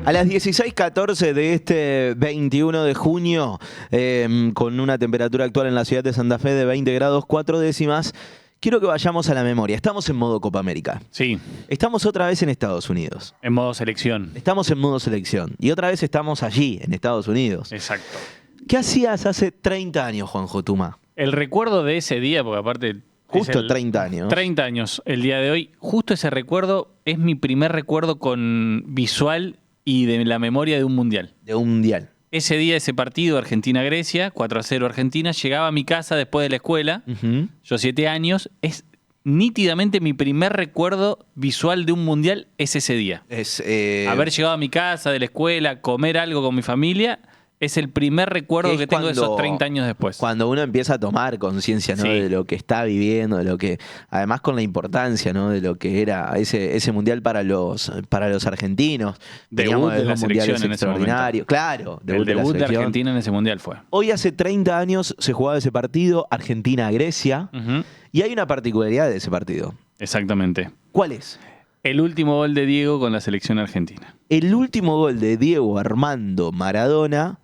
A las 16:14 de este 21 de junio, con una temperatura actual en la ciudad de Santa Fe de 20 grados 4 décimas, quiero que vayamos a la memoria. Estamos en modo Copa América. Sí. Estamos otra vez en Estados Unidos. En modo selección. Estamos en modo selección. Y otra vez estamos allí, en Estados Unidos. Exacto. ¿Qué hacías hace 30 años, Juanjo Tuma? El recuerdo de ese día, porque aparte... Justo 30 años. 30 años el día de hoy. Justo ese recuerdo es mi primer recuerdo con visual y de la memoria de un mundial. De un mundial. Ese día, ese partido, Argentina-Grecia, 4-0 Argentina, llegaba a mi casa después de la escuela, yo 7 años, es nítidamente mi primer recuerdo visual de un mundial es ese día. Haber llegado a mi casa de la escuela, comer algo con mi familia, es el primer recuerdo que tengo de esos 30 años después. Cuando uno empieza a tomar conciencia, ¿no? Sí. De lo que está viviendo, de lo que, además con la importancia, ¿no? De lo que era ese mundial para los argentinos. Debut de la selección en ese extraordinario. momento. Claro, El debut de selección. Argentina en ese mundial fue. Hoy hace 30 años se jugaba ese partido, Argentina-Grecia, y hay una particularidad de ese partido. Exactamente. ¿Cuál es? El último gol de Diego con la selección argentina. El último gol de Diego Armando Maradona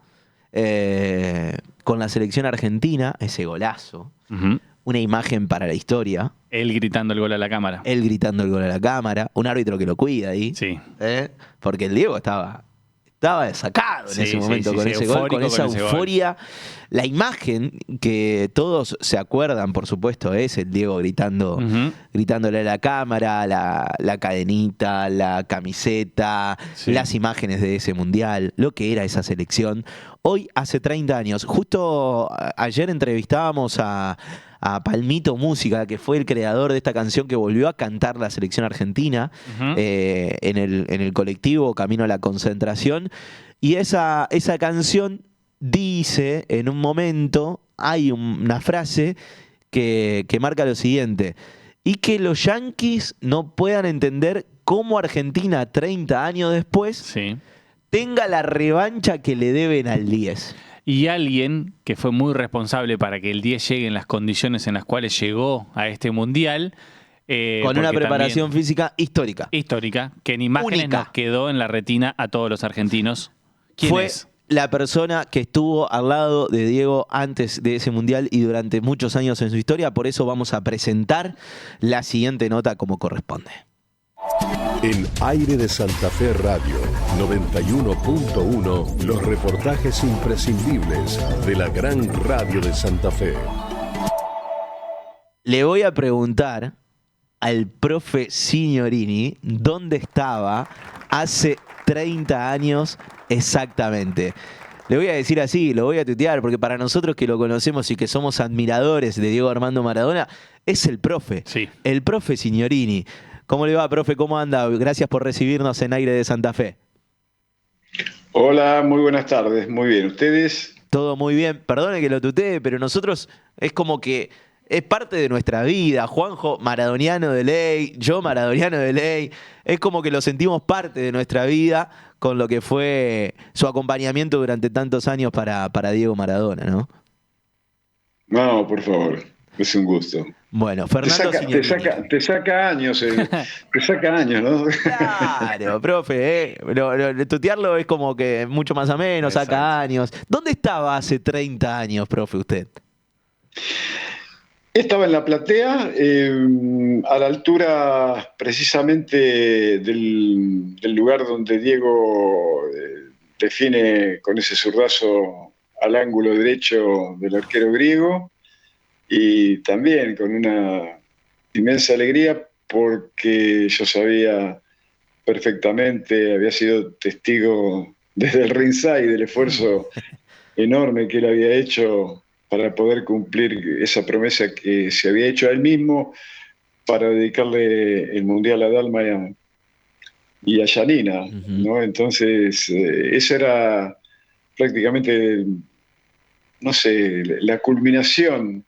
con la selección argentina, ese golazo, una imagen para la historia. Él gritando el gol a la cámara. Él gritando el gol a la cámara, un árbitro que lo cuida ahí. Sí. Porque el Diego estaba desacado en ese momento con ese gol, con esa euforia. La imagen que todos se acuerdan, por supuesto, es el Diego gritándole a la cámara, la cadenita, la camiseta, las imágenes de ese mundial, lo que era esa selección. Hoy, hace 30 años, justo ayer entrevistábamos a Palmito Música, que fue el creador de esta canción que volvió a cantar la selección argentina en el colectivo Camino a la Concentración. Y esa canción dice, en un momento, hay una frase que marca lo siguiente: y que los yanquis no puedan entender cómo Argentina, 30 años después, tenga la revancha que le deben al 10. Y alguien que fue muy responsable para que el 10 llegue en las condiciones en las cuales llegó a este mundial. Con una preparación física histórica. Histórica, que en imágenes nos quedó en la retina a todos los argentinos. ¿Quién fue es? La persona que estuvo al lado de Diego antes de ese mundial y durante muchos años en su historia. Por eso vamos a presentar la siguiente nota como corresponde. En Aire de Santa Fe Radio 91.1, los reportajes imprescindibles de la gran radio de Santa Fe. Le voy a preguntar al profe Signorini dónde estaba hace 30 años exactamente. Le voy a decir así, lo voy a tuitear, porque para nosotros que lo conocemos y que somos admiradores de Diego Armando Maradona, es el profe. Sí. El profe Signorini. ¿Cómo le va, profe? ¿Cómo anda? Gracias por recibirnos en Aire de Santa Fe. Hola, muy buenas tardes. Muy bien. ¿Ustedes? Todo muy bien. Perdone que lo tutee, pero nosotros es como que es parte de nuestra vida. Juanjo, maradoniano de ley, yo maradoniano de ley. Es como que lo sentimos parte de nuestra vida con lo que fue su acompañamiento durante tantos años para Diego Maradona, ¿no? No, por favor. Es un gusto. Bueno, Fernando Signorini. Te saca años, te saca años, ¿no? Claro, profe, tutearlo es como que mucho más ameno, saca años. ¿Dónde estaba hace 30 años, profe, usted? Estaba en la platea, a la altura precisamente del lugar donde Diego define con ese zurdazo al ángulo derecho del arquero griego. Y también con una inmensa alegría porque yo sabía perfectamente, había sido testigo desde el ringside del esfuerzo enorme que él había hecho para poder cumplir esa promesa que se había hecho a él mismo para dedicarle el Mundial a Dalma y a Janina, ¿no? Entonces, eso era prácticamente, no sé, la culminación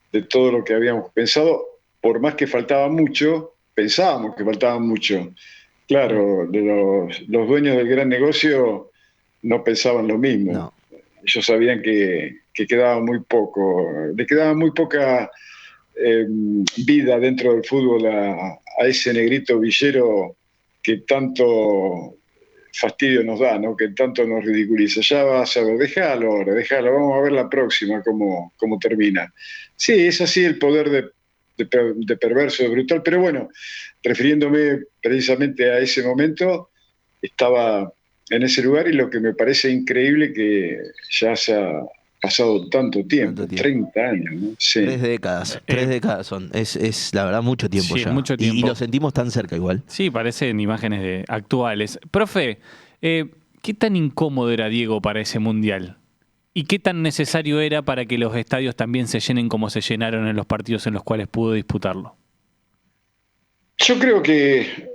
de todo lo que habíamos pensado, por más que faltaba mucho, pensábamos que faltaba mucho. Claro, los dueños del gran negocio no pensaban lo mismo. No. Ellos sabían que quedaba muy poco, le quedaba muy poca vida dentro del fútbol a ese negrito villero que tanto fastidio nos da, ¿no? Que tanto nos ridiculiza. Ya vas a ver, déjalo ahora, déjalo, vamos a ver la próxima cómo termina. Sí, es así el poder de perverso, de brutal, pero bueno, refiriéndome precisamente a ese momento, estaba en ese lugar y lo que me parece increíble que ya se ha pasado tanto tiempo. 30 años, ¿no? Sí. 3 décadas son. Es la verdad mucho tiempo sí, ya. Mucho tiempo. Y lo sentimos tan cerca igual. Sí, parecen imágenes actuales. Profe, ¿qué tan incómodo era Diego para ese Mundial? ¿Y qué tan necesario era para que los estadios también se llenen como se llenaron en los partidos en los cuales pudo disputarlo? Yo creo que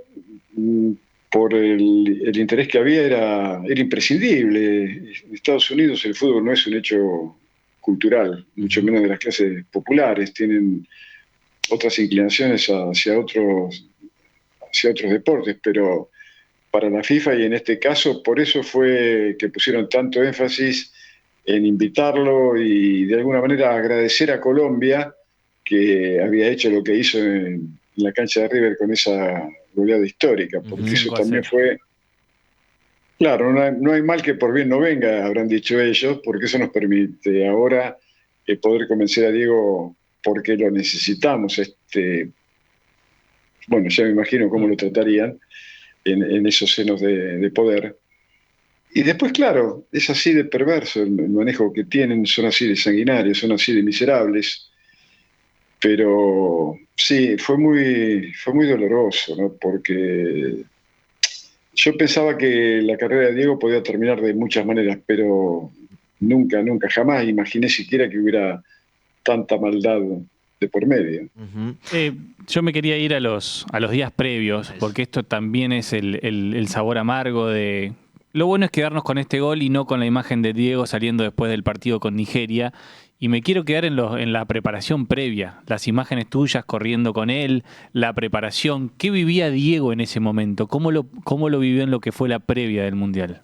por el interés que había era imprescindible. En Estados Unidos el fútbol no es un hecho cultural, mucho menos de las clases populares. Tienen otras inclinaciones hacia otros deportes, pero para la FIFA y en este caso, por eso fue que pusieron tanto énfasis en invitarlo y de alguna manera agradecer a Colombia que había hecho lo que hizo en la cancha de River con esa goleada histórica, porque eso también fue... Claro, no hay mal que por bien no venga, habrán dicho ellos, porque eso nos permite ahora poder convencer a Diego porque lo necesitamos. Bueno, ya me imagino cómo lo tratarían en esos senos de poder. Y después, claro, es así de perverso el manejo que tienen, son así de sanguinarios, son así de miserables. Pero sí, fue muy doloroso, ¿no? Porque yo pensaba que la carrera de Diego podía terminar de muchas maneras, pero nunca, jamás imaginé siquiera que hubiera tanta maldad de por medio. Yo me quería ir a los días previos, porque esto también es el sabor amargo de... Lo bueno es quedarnos con este gol y no con la imagen de Diego saliendo después del partido con Nigeria. Y me quiero quedar en la preparación previa, las imágenes tuyas corriendo con él, la preparación. ¿Qué vivía Diego en ese momento? ¿Cómo lo vivió en lo que fue la previa del Mundial?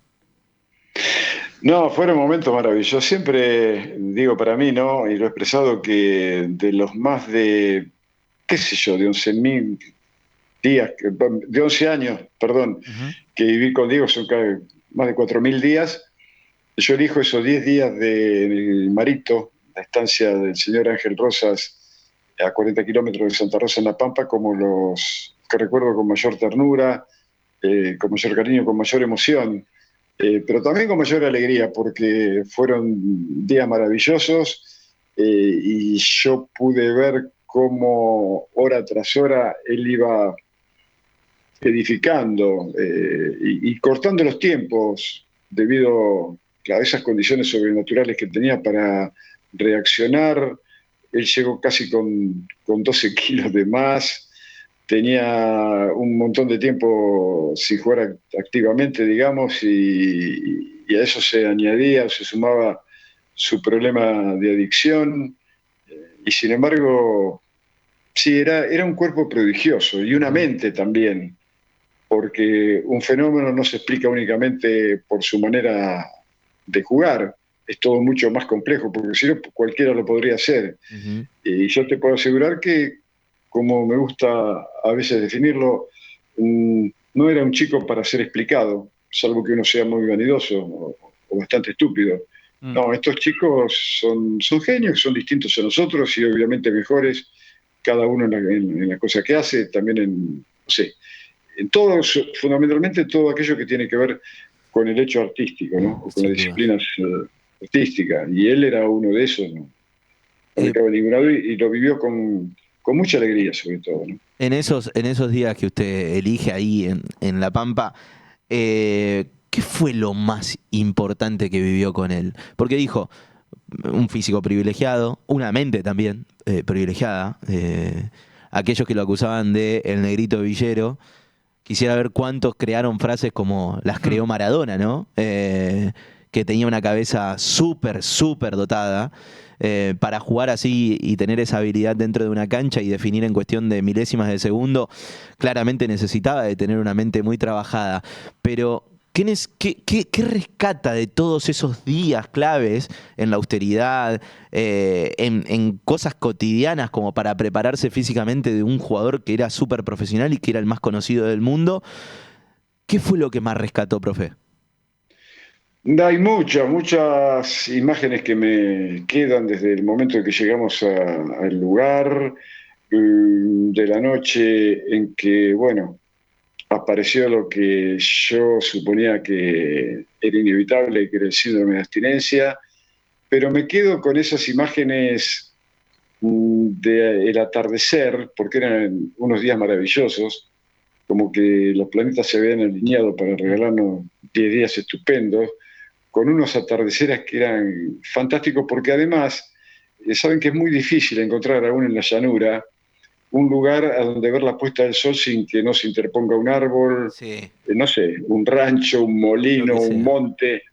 No, fueron momentos maravillosos. Siempre digo para mí, ¿no? Y lo he expresado que de los más de, qué sé yo, de 11.000 días, de 11 años, perdón, que viví con Diego, son más de 4.000 días. Yo elijo esos 10 días del Marito, la estancia del señor Ángel Rosas, a 40 kilómetros de Santa Rosa en La Pampa, como los que recuerdo con mayor ternura, con mayor cariño, con mayor emoción, pero también con mayor alegría, porque fueron días maravillosos y yo pude ver cómo hora tras hora él iba edificando y cortando los tiempos debido a esas condiciones sobrenaturales que tenía para reaccionar. Él llegó casi con 12 kilos de más, tenía un montón de tiempo sin jugar activamente, digamos, y a eso se añadía, se sumaba su problema de adicción, y sin embargo, sí, era un cuerpo prodigioso y una mente también, porque un fenómeno no se explica únicamente por su manera de jugar, es todo mucho más complejo, porque si no, cualquiera lo podría hacer. Y yo te puedo asegurar que, como me gusta a veces definirlo, no era un chico para ser explicado, salvo que uno sea muy vanidoso o bastante estúpido. No, estos chicos son genios, son distintos a nosotros y obviamente mejores, cada uno en la cosa que hace, también no sé, en todo, fundamentalmente todo aquello que tiene que ver con el hecho artístico, ¿no? O con las disciplinas artísticas. Y él era uno de esos, ¿no? Y lo vivió con mucha alegría, sobre todo, ¿no? En esos días que usted elige ahí en La Pampa, ¿qué fue lo más importante que vivió con él? Porque dijo, un físico privilegiado, una mente también privilegiada. Aquellos que lo acusaban de el negrito villero, quisiera ver cuántos crearon frases como las creó Maradona, ¿no? Que tenía una cabeza súper dotada para jugar así y tener esa habilidad dentro de una cancha y definir en cuestión de milésimas de segundo. Claramente necesitaba de tener una mente muy trabajada. Pero, ¿qué rescata de todos esos días claves en la austeridad, en cosas cotidianas como para prepararse físicamente de un jugador que era súper profesional y que era el más conocido del mundo? ¿Qué fue lo que más rescató, profe? Hay muchas imágenes que me quedan desde el momento en que llegamos al lugar, de la noche en que, bueno, apareció lo que yo suponía que era inevitable, que era el síndrome de abstinencia, pero me quedo con esas imágenes del atardecer, porque eran unos días maravillosos, como que los planetas se habían alineado para regalarnos 10 días estupendos, con unos atardeceres que eran fantásticos, porque además, saben que es muy difícil encontrar aún en la llanura un lugar a donde ver la puesta del sol sin que no se interponga un árbol, Sí, no sé, un rancho, un molino, un monte,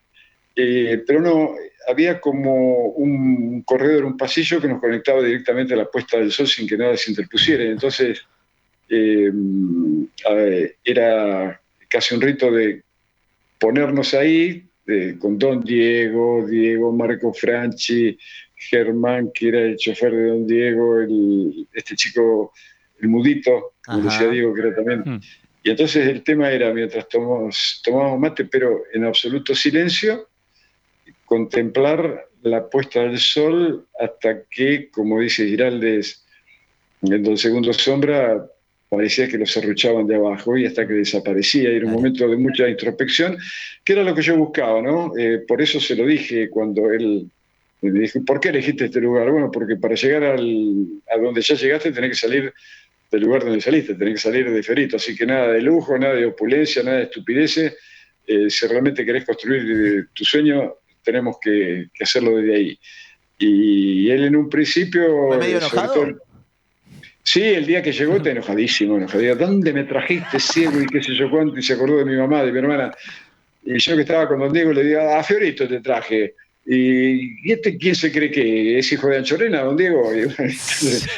pero no, había como un corredor, un pasillo que nos conectaba directamente a la puesta del sol sin que nada se interpusiera. Entonces, eh, era casi un rito de ponernos ahí con Don Diego, Diego, Marco Franchi, Germán, que era el chofer de Don Diego, este chico, el mudito, como decía ajá. Diego, que era también. Y entonces el tema era, mientras tomábamos mate, pero en absoluto silencio, contemplar la puesta del sol hasta que, como dice Giraldes, en Don Segundo Sombra, parecía que lo serruchaban de abajo y hasta que desaparecía. Y era un Claro. momento de mucha introspección, que era lo que yo buscaba, ¿no? Por eso se lo dije cuando él me dijo, ¿por qué elegiste este lugar? Bueno, porque para llegar a donde ya llegaste tenés que salir del lugar donde saliste, tenés que salir de Ferito. Así que nada de lujo, nada de opulencia, nada de estupideces. Si realmente querés construir tu sueño, tenemos que hacerlo desde ahí. Y él en un ¿Fue principio, medio sobre todo... enojado? Sí, el día que llegó está enojadísimo, enojadísimo. ¿Dónde me trajiste, ciego? Y qué sé yo cuánto. Y se acordó de mi mamá, de mi hermana. Y yo que estaba con Don Diego le digo, a Fiorito te traje. ¿Y este quién se cree que es hijo de Anchorena, Don Diego? Y bueno, entonces,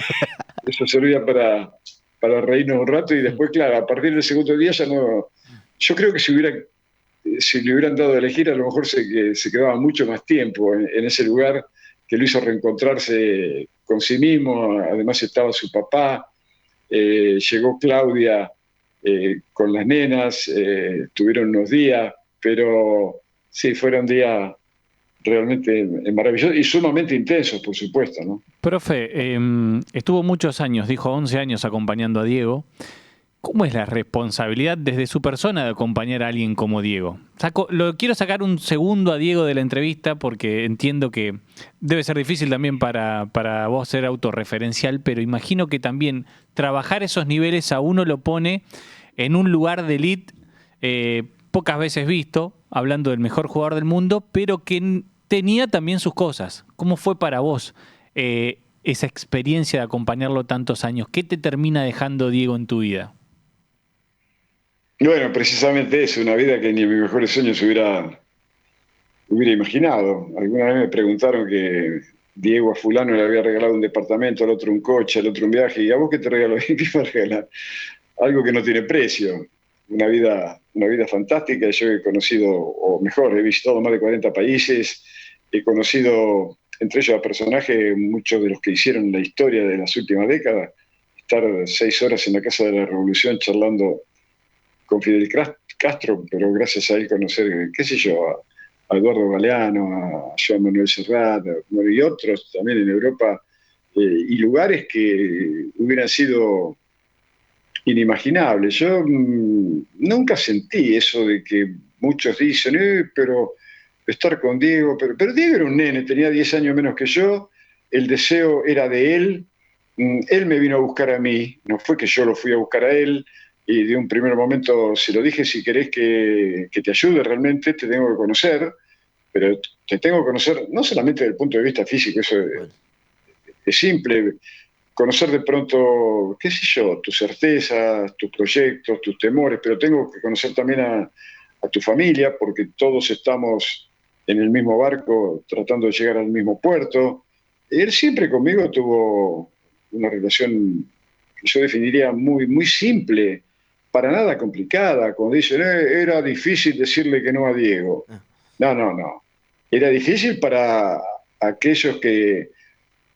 eso servía para reírnos un rato. Y después, claro, a partir del segundo día ya no... Yo creo que si le hubieran dado a elegir, a lo mejor se quedaba mucho más tiempo en ese lugar que lo hizo reencontrarse con sí mismo. Además estaba su papá, llegó Claudia con las nenas, tuvieron unos días, pero sí, fueron días realmente maravillosos y sumamente intensos, por supuesto, ¿no? Profe, estuvo muchos años, dijo 11 años acompañando a Diego. ¿Cómo es la responsabilidad desde su persona de acompañar a alguien como Diego? Quiero sacar un segundo a Diego de la entrevista porque entiendo que debe ser difícil también para vos ser autorreferencial, pero imagino que también trabajar esos niveles a uno lo pone en un lugar de elite pocas veces visto, hablando del mejor jugador del mundo, pero que tenía también sus cosas. ¿Cómo fue para vos esa experiencia de acompañarlo tantos años? ¿Qué te termina dejando Diego en tu vida? Y bueno, precisamente eso, una vida que ni en mis mejores sueños hubiera imaginado. Alguna vez me preguntaron que Diego a fulano le había regalado un departamento, al otro un coche, al otro un viaje, ¿y a vos qué te regaló? ¿Qué me regalar? Algo que no tiene precio. Una vida fantástica. Yo he conocido, o mejor, he visitado más de 40 países, he conocido, entre ellos a personajes, muchos de los que hicieron la historia de las últimas décadas. Estar 6 horas en la Casa de la Revolución charlando con Fidel Castro, pero gracias a él conocer, qué sé yo, a Eduardo Galeano, a Joan Manuel Serrat, y otros también en Europa, y lugares que hubieran sido inimaginable. Yo nunca sentí eso de que muchos dicen, pero estar con Diego, pero Diego era un nene, tenía 10 años menos que yo, el deseo era de él, él me vino a buscar a mí, no fue que yo lo fui a buscar a él, y de un primer momento se lo dije, si querés que te ayude realmente, te tengo que conocer, pero te tengo que conocer no solamente desde el punto de vista físico, eso es simple, conocer de pronto, qué sé yo, tus certezas, tus proyectos, tus temores, pero tengo que conocer también a tu familia, porque todos estamos en el mismo barco tratando de llegar al mismo puerto. Él siempre conmigo tuvo una relación que yo definiría muy simple, para nada complicada. Cuando dicen, era difícil decirle que no a Diego. No. Era difícil para aquellos que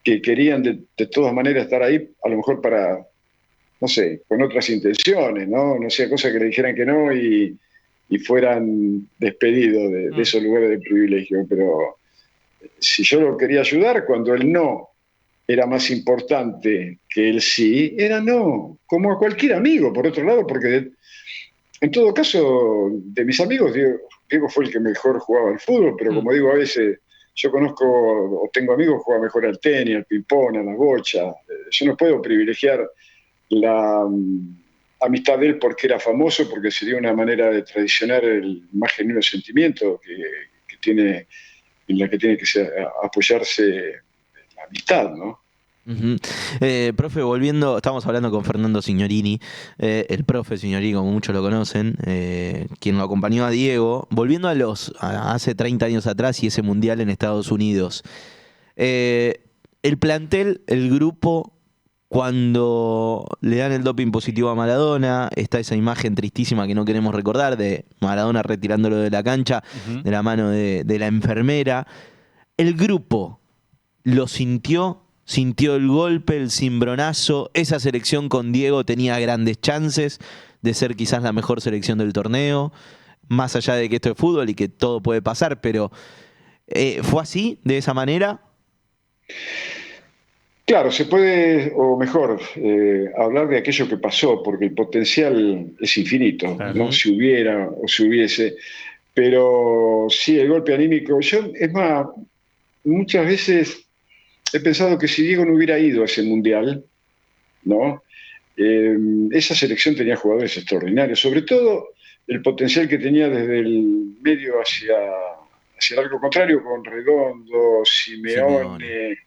querían de todas maneras estar ahí, a lo mejor para, no sé, con otras intenciones, ¿no? No sea cosa que le dijeran que no y y fueran despedidos de esos lugares de privilegio. Pero si yo lo quería ayudar, cuando el no era más importante que el sí, era no, como a cualquier amigo, por otro lado, porque en todo caso, de mis amigos, Diego fue el que mejor jugaba al fútbol, pero como digo, a veces yo conozco o tengo amigos que juegan mejor al tenis, al ping-pong, a la bocha. Yo no puedo privilegiar la amistad de él porque era famoso, porque sería una manera de traicionar el más genuino sentimiento que tiene, en la que tiene que apoyarse la amistad, ¿no? Profe, volviendo, estamos hablando con Fernando Signorini, el profe Signorini, como muchos lo conocen, quien lo acompañó a Diego, volviendo a hace 30 años atrás y ese mundial en Estados Unidos. El plantel, el grupo, cuando le dan el doping positivo a Maradona, está esa imagen tristísima que no queremos recordar de Maradona retirándolo de la cancha, de la mano de la enfermera. El grupo lo sintió el golpe, el cimbronazo. Esa selección con Diego tenía grandes chances de ser quizás la mejor selección del torneo, más allá de que esto es fútbol y que todo puede pasar, pero ¿fue así, de esa manera? Claro, se puede, o mejor, hablar de aquello que pasó, porque el potencial es infinito, claro, ¿no? Si hubiera o si hubiese. Pero sí, el golpe anímico. Es más, muchas veces he pensado que si Diego no hubiera ido a ese mundial, ¿no? Esa selección tenía jugadores extraordinarios, sobre todo el potencial que tenía desde el medio hacia el arco contrario, con Redondo, Simeone.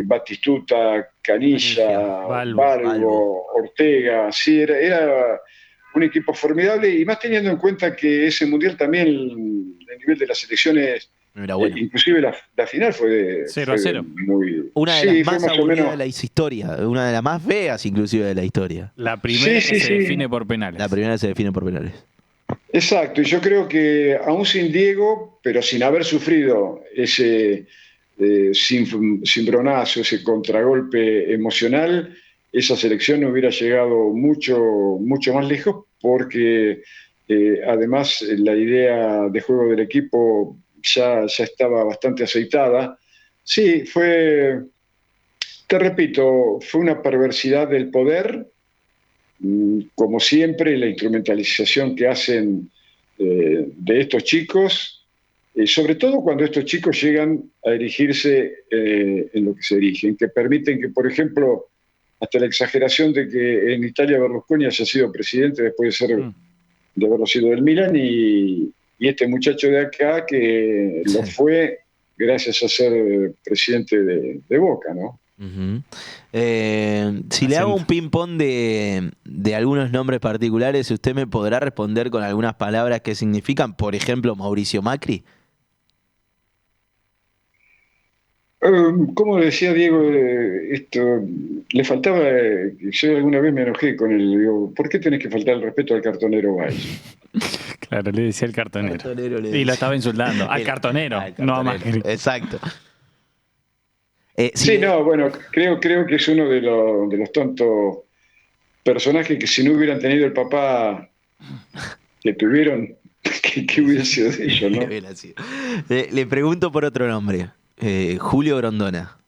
Batistuta, Canilla, Balbo, Ortega. Sí, era un equipo formidable, y más teniendo en cuenta que ese mundial también el nivel de las selecciones, bueno, inclusive la final fue 0-0. Una de las más aburridas de la historia, una de las más feas inclusive de la historia. La primera se define por penales. La primera se define por penales. Exacto, y yo creo que aún sin Diego, pero sin haber sufrido ese cimbronazo, ese contragolpe emocional, esa selección no hubiera llegado mucho, mucho más lejos, porque además la idea de juego del equipo ya estaba bastante aceitada. Sí, te repito, fue una perversidad del poder, como siempre, la instrumentalización que hacen de estos chicos, sobre todo cuando estos chicos llegan a erigirse en lo que se erigen, que permiten que, por ejemplo, hasta la exageración de que en Italia Berlusconi haya sido presidente después de haberlo sido del Milan, y este muchacho de acá que lo fue gracias a ser presidente de Boca, ¿no? Si le hago un ping-pong de algunos nombres particulares, ¿usted me podrá responder con algunas palabras que significan? Por ejemplo, Mauricio Macri. Como decía Diego, esto le faltaba. Yo alguna vez me enojé con él. Digo, ¿por qué tenés que faltar el respeto al cartonero Valls? Claro, le decía el cartonero. Y lo estaba insultando. Al cartonero, no a Macri. Exacto. Bueno, creo que es uno de los tontos personajes que, si no hubieran tenido el papá que tuvieron, ¿qué hubiera sido de ellos, no? Le pregunto por otro nombre. Julio Grondona.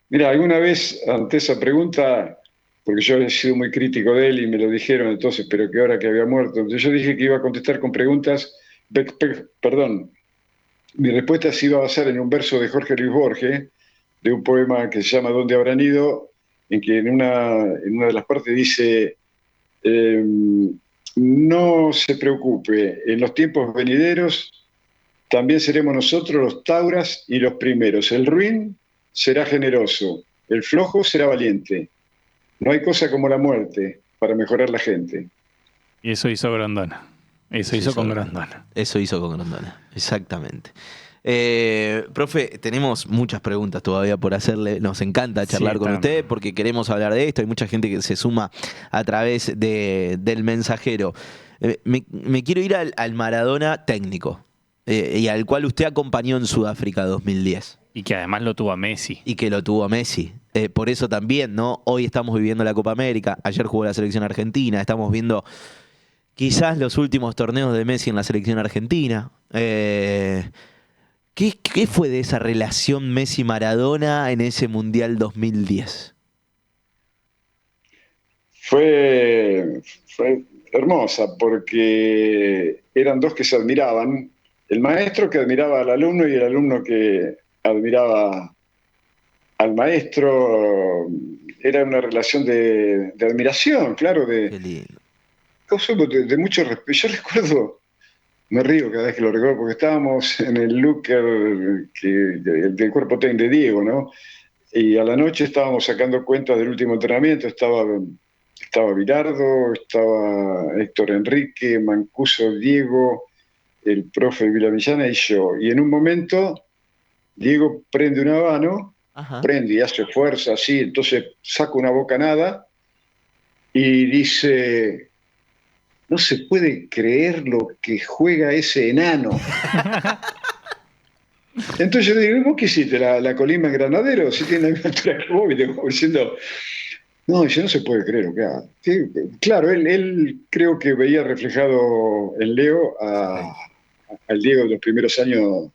Mira, alguna vez ante esa pregunta, porque yo he sido muy crítico de él y me lo dijeron entonces, pero que ahora que había muerto, entonces yo dije que iba a contestar con preguntas, perdón, mi respuesta se iba a basar en un verso de Jorge Luis Borges, de un poema que se llama ¿Dónde habrán ido?, en que en una de las partes dice: no se preocupe, en los tiempos venideros también seremos nosotros los tauras y los primeros. El ruin será generoso, el flojo será valiente. No hay cosa como la muerte para mejorar la gente. Y eso hizo Grondona. Eso hizo con Grondona. Eso hizo con Grondona, exactamente. Profe, tenemos muchas preguntas todavía por hacerle. Nos encanta charlar con usted porque queremos hablar de esto. Hay mucha gente que se suma a través del mensajero. Me quiero ir al Maradona técnico. Y al cual usted acompañó en Sudáfrica 2010. Y que además lo tuvo a Messi. Y que lo tuvo a Messi. Por eso también, ¿no? Hoy estamos viviendo la Copa América. Ayer jugó la selección argentina. Estamos viendo Quizás los últimos torneos de Messi en la selección argentina. ¿Qué fue de esa relación Messi-Maradona en ese Mundial 2010? Fue hermosa porque eran dos que se admiraban, el maestro que admiraba al alumno y el alumno que admiraba al maestro. Era una relación de admiración, claro, Qué lindo. de mucho respeto. Yo recuerdo, me río cada vez que lo recuerdo, porque estábamos en el locker del cuerpo técnico de Diego, ¿no? Y a la noche estábamos sacando cuentas del último entrenamiento. Estaba Bilardo, estaba Héctor Enrique, Mancuso, Diego, el profe Villamillana y yo. Y en un momento, Diego prende un habano, Ajá. prende y hace fuerza así, entonces saca una bocanada y dice: no se puede creer lo que juega ese enano. Entonces yo digo: ¿vos qué hiciste? ¿La colima en Granadero? Si tiene la misma altura que vos, y te voy diciendo... No, yo no se puede creer lo que haga. Sí, claro, él creo que veía reflejado en Leo al Diego de los primeros años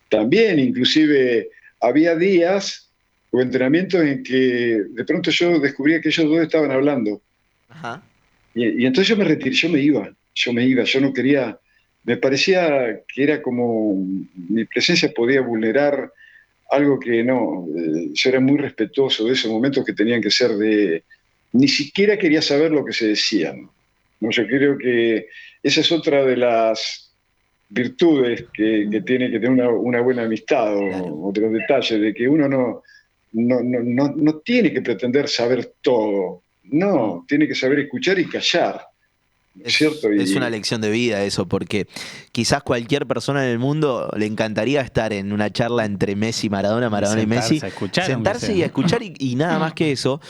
también. Inclusive había días o entrenamientos en que de pronto yo descubría que ellos dos estaban hablando. Ajá. Y entonces yo me retiré, yo me iba, yo no quería, me parecía que era como mi presencia podía vulnerar algo que no. Yo era muy respetuoso de esos momentos que tenían que ser de... Ni siquiera quería saber lo que se decían. ¿No? Yo creo que esa es otra de las virtudes que tiene que tener una buena amistad, Claro. o de los detalles, de que uno no tiene que pretender saber todo. No, tiene que saber escuchar y callar, ¿cierto? Es una lección de vida eso, porque quizás cualquier persona en el mundo le encantaría estar en una charla entre Messi y Maradona, Maradona y Messi, A escuchar, sentarse y a escuchar y nada más que eso.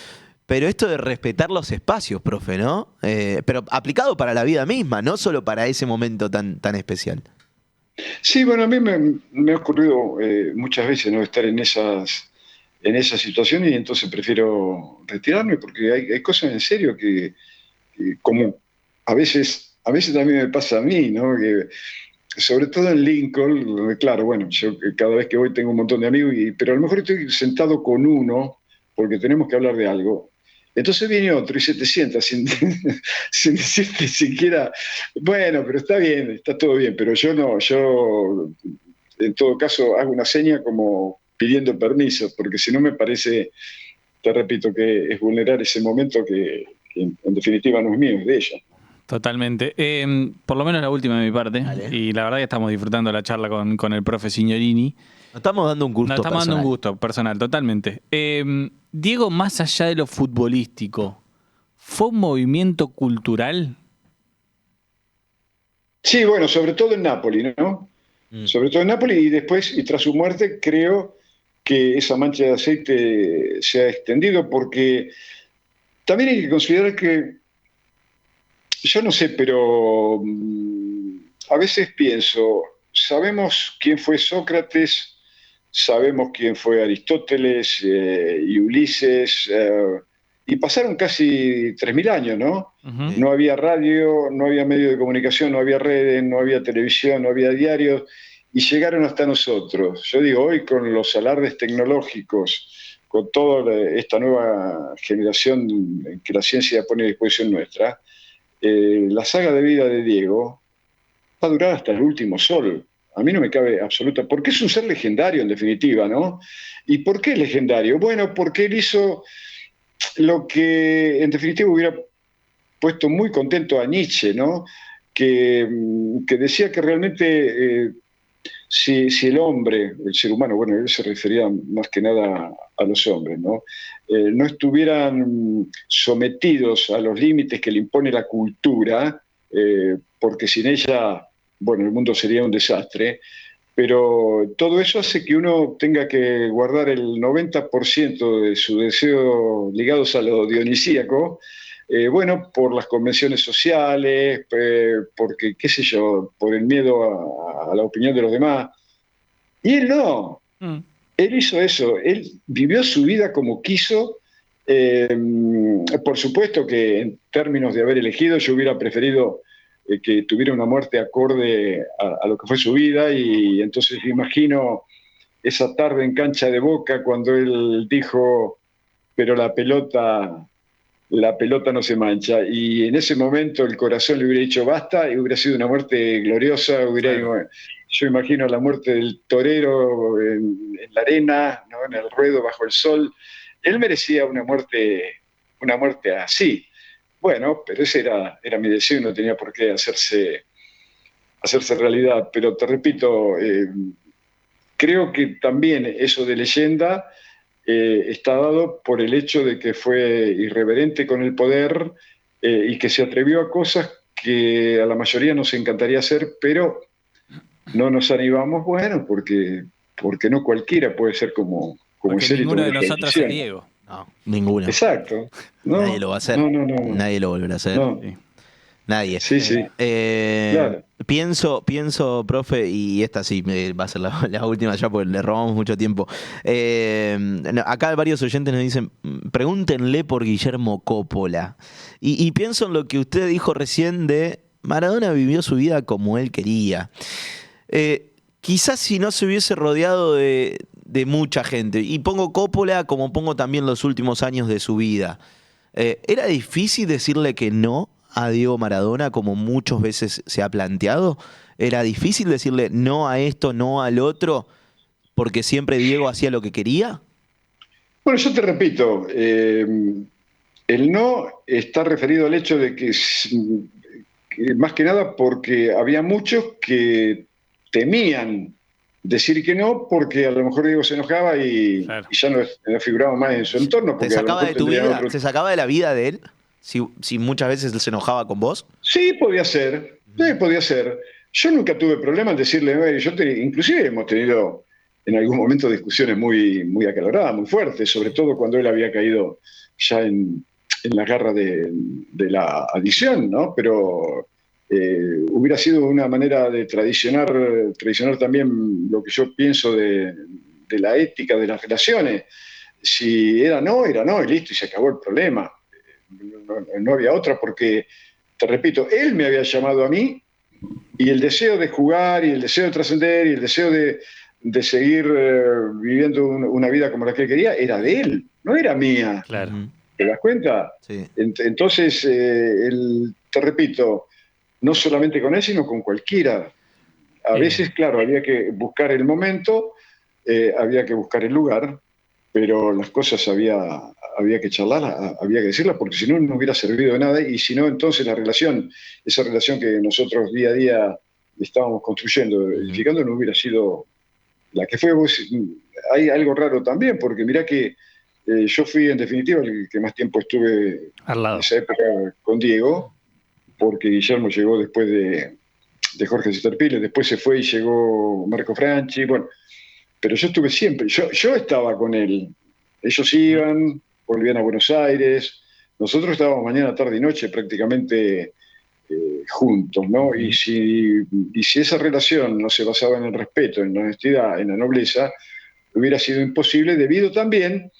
Pero esto de respetar los espacios, profe, ¿no? Pero aplicado para la vida misma, no solo para ese momento tan especial. Sí, bueno, a mí me ha ocurrido muchas veces, ¿no?, estar en esas situaciones, y entonces prefiero retirarme porque hay cosas en serio que como a veces también me pasa a mí, ¿no? Que, sobre todo en Lincoln, donde, claro, bueno, yo cada vez que voy tengo un montón de amigos, pero a lo mejor estoy sentado con uno porque tenemos que hablar de algo. Entonces viene otro y se te sienta sin, sin decirte siquiera: bueno, pero está bien, está todo bien, pero yo no, yo en todo caso hago una seña como pidiendo permiso, porque si no me parece, te repito, que es vulnerar ese momento que en definitiva no es mío, es de ella. Totalmente. Por lo menos la última de mi parte. Dale. Y la verdad que estamos disfrutando la charla con el profe Signorini. Nos estamos dando un gusto Nos estamos dando un personal. gusto personal, totalmente. Diego, más allá de lo futbolístico, ¿fue un movimiento cultural? Sí, bueno, sobre todo en Nápoli, ¿no? Sobre todo en Nápoli, y después, y tras su muerte, creo que esa mancha de aceite se ha extendido, porque también hay que considerar que, yo no sé, pero a veces pienso, sabemos quién fue Sócrates, sabemos quién fue Aristóteles y Ulises, y pasaron casi 3.000 años, ¿no? Uh-huh. No había radio, no había medio de comunicación, no había redes, no había televisión, no había diarios, y llegaron hasta nosotros. Yo digo, hoy con los alardes tecnológicos, con toda esta nueva generación que la ciencia pone a disposición nuestra, la saga de vida de Diego va a durar hasta el último sol. A mí no me cabe absoluta, porque es un ser legendario en definitiva, ¿no? ¿Y por qué legendario? Bueno, porque él hizo lo que en definitiva hubiera puesto muy contento a Nietzsche, ¿no? Que decía que realmente si el hombre, el ser humano, bueno, él se refería más que nada a los hombres, ¿no? No estuvieran sometidos a los límites que le impone la cultura, porque sin ella, bueno, el mundo sería un desastre, pero todo eso hace que uno tenga que guardar el 90% de su deseo ligados a lo dionisíaco, bueno, por las convenciones sociales, porque, qué sé yo, por el miedo a la opinión de los demás. Y él no, él hizo eso, él vivió su vida como quiso. Por supuesto que en términos de haber elegido, yo hubiera preferido que tuviera una muerte acorde a lo que fue su vida, y entonces imagino esa tarde en cancha de Boca cuando él dijo, pero la pelota no se mancha, y en ese momento el corazón le hubiera dicho basta y hubiera sido una muerte gloriosa. Claro. Yo imagino la muerte del torero en la arena, ¿no? En el ruedo bajo el sol. Él merecía una muerte así. Bueno, pero ese era mi deseo y no tenía por qué hacerse realidad. Pero te repito, creo que también eso de leyenda está dado por el hecho de que fue irreverente con el poder y que se atrevió a cosas que a la mayoría nos encantaría hacer, pero no nos animamos, bueno, porque no cualquiera puede ser como porque ninguno de nosotros es Diego. No, ninguno. Exacto. No, nadie lo va a hacer. No. Nadie lo volverá a hacer. No. Sí. Nadie. Sí. Claro. Pienso, profe, y esta sí va a ser la última ya porque le robamos mucho tiempo. Acá varios oyentes nos dicen, pregúntenle por Guillermo Coppola. Y pienso en lo que usted dijo recién de Maradona vivió su vida como él quería. Quizás si no se hubiese rodeado de mucha gente, y pongo Coppola como pongo también los últimos años de su vida, ¿era difícil decirle que no a Diego Maradona como muchas veces se ha planteado? ¿Era difícil decirle no a esto, no al otro, porque siempre Diego hacía lo que quería? Bueno, yo te repito, el no está referido al hecho de que más que nada porque había muchos que temían decir que no, porque a lo mejor Diego se enojaba y ya no figuraba más en su entorno. ¿Te sacaba de tu vida? ¿Se sacaba de la vida de él? Si muchas veces él se enojaba con vos. Sí, podía ser. Yo nunca tuve problema en decirle, inclusive hemos tenido en algún momento discusiones muy, muy acaloradas, muy fuertes, sobre todo cuando él había caído ya en la garra de la adicción, ¿no? Pero hubiera sido una manera de traicionar también lo que yo pienso de la ética de las relaciones. Si era no, y listo, y se acabó el problema. No había otra, porque, te repito, él me había llamado a mí, y el deseo de jugar, y el deseo de trascender, y el deseo de seguir viviendo una vida como la que él quería, era de él, no era mía. Claro. ¿Te das cuenta? Sí. Entonces, te repito, no solamente con él, sino con cualquiera. A veces, claro, había que buscar el momento, había que buscar el lugar, pero las cosas había que charlarlas, había que decirlas, porque si no, no hubiera servido de nada, y si no, entonces esa relación que nosotros día a día estábamos construyendo, edificando, no hubiera sido la que fue. Hay algo raro también, porque mirá que yo fui, en definitiva, el que más tiempo estuve al lado en esa época con Diego, porque Guillermo llegó después de Jorge Sisterpile, después se fue y llegó Marco Franchi, bueno, pero yo estuve siempre, yo estaba con él. Ellos iban, volvían a Buenos Aires, nosotros estábamos mañana, tarde y noche prácticamente juntos, ¿no? Y si esa relación no se basaba en el respeto, en la honestidad, en la nobleza, hubiera sido imposible, debido también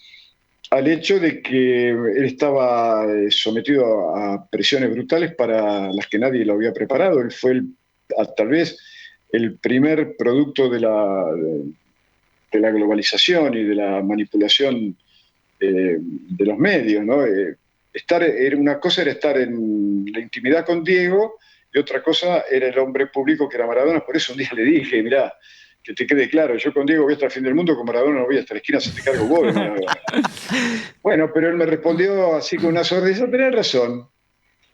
al hecho de que él estaba sometido a presiones brutales para las que nadie lo había preparado. Él fue tal vez el primer producto de la globalización y de la manipulación de los medios, ¿no? Una cosa era estar en la intimidad con Diego, y otra cosa era el hombre público que era Maradona. Por eso un día le dije, mirá, que te quede claro, yo con Diego voy hasta el fin del mundo, con Maradona no voy hasta la esquina, se te cargo vos. Bueno, pero él me respondió así con una sonrisa, tenés razón,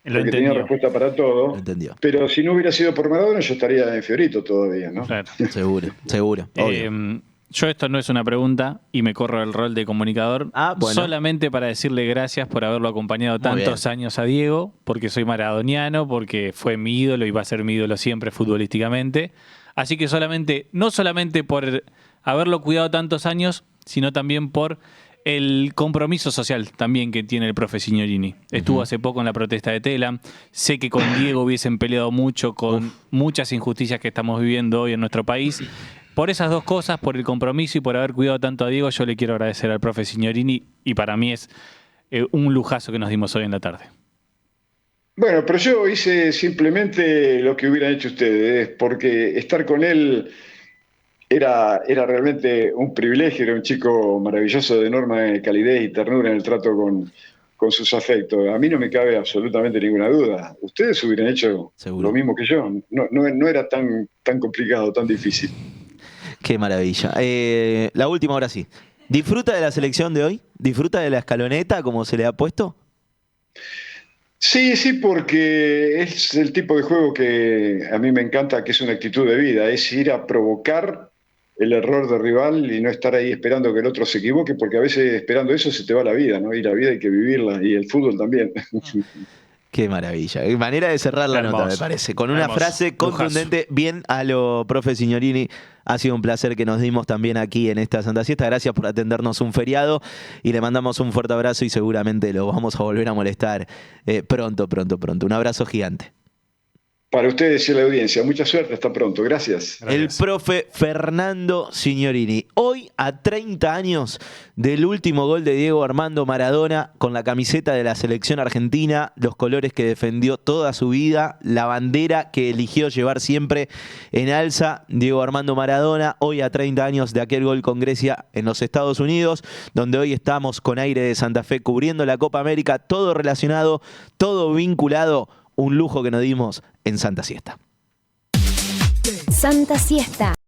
porque tenía respuesta para todo. Lo entendió. Pero si no hubiera sido por Maradona, yo estaría en Fiorito todavía, ¿no? Claro. Seguro. Yo, esto no es una pregunta y me corro el rol de comunicador, bueno. Solamente para decirle gracias por haberlo acompañado tantos años a Diego, porque soy maradoniano, porque fue mi ídolo y va a ser mi ídolo siempre futbolísticamente. Así que no solamente por haberlo cuidado tantos años, sino también por el compromiso social también que tiene el profe Signorini. Estuvo hace poco en la protesta de Telam. Sé que con Diego hubiesen peleado mucho con muchas injusticias que estamos viviendo hoy en nuestro país. Por esas dos cosas, por el compromiso y por haber cuidado tanto a Diego, yo le quiero agradecer al profe Signorini, y para mí es un lujazo que nos dimos hoy en la tarde. Bueno, pero yo hice simplemente lo que hubieran hecho ustedes, porque estar con él era realmente un privilegio, era un chico maravilloso, de enorme calidez y ternura en el trato con sus afectos. A mí no me cabe absolutamente ninguna duda. Ustedes hubieran hecho Seguro. lo mismo que yo. No era tan complicado, tan difícil. Qué maravilla. La última, ahora sí. ¿Disfruta de la selección de hoy? ¿Disfruta de la escaloneta como se le ha puesto? Sí, sí, porque es el tipo de juego que a mí me encanta, que es una actitud de vida, es ir a provocar el error del rival y no estar ahí esperando que el otro se equivoque, porque a veces esperando eso se te va la vida, ¿no? Y la vida hay que vivirla, y el fútbol también. Qué maravilla. Qué manera de cerrar la nota, me parece. Con una frase contundente, bien a lo profe Signorini. Ha sido un placer que nos dimos también aquí en esta Santa Siesta. Gracias por atendernos un feriado y le mandamos un fuerte abrazo y seguramente lo vamos a volver a molestar pronto. Un abrazo gigante. Para ustedes y la audiencia, mucha suerte, hasta pronto, gracias. El profe Fernando Signorini. Hoy, a 30 años del último gol de Diego Armando Maradona, con la camiseta de la selección argentina, los colores que defendió toda su vida, la bandera que eligió llevar siempre en alza, Diego Armando Maradona. Hoy, a 30 años de aquel gol con Grecia en los Estados Unidos, donde hoy estamos con Aire de Santa Fe cubriendo la Copa América, todo relacionado, todo vinculado. Un lujo que nos dimos en Santa Siesta. Santa Siesta.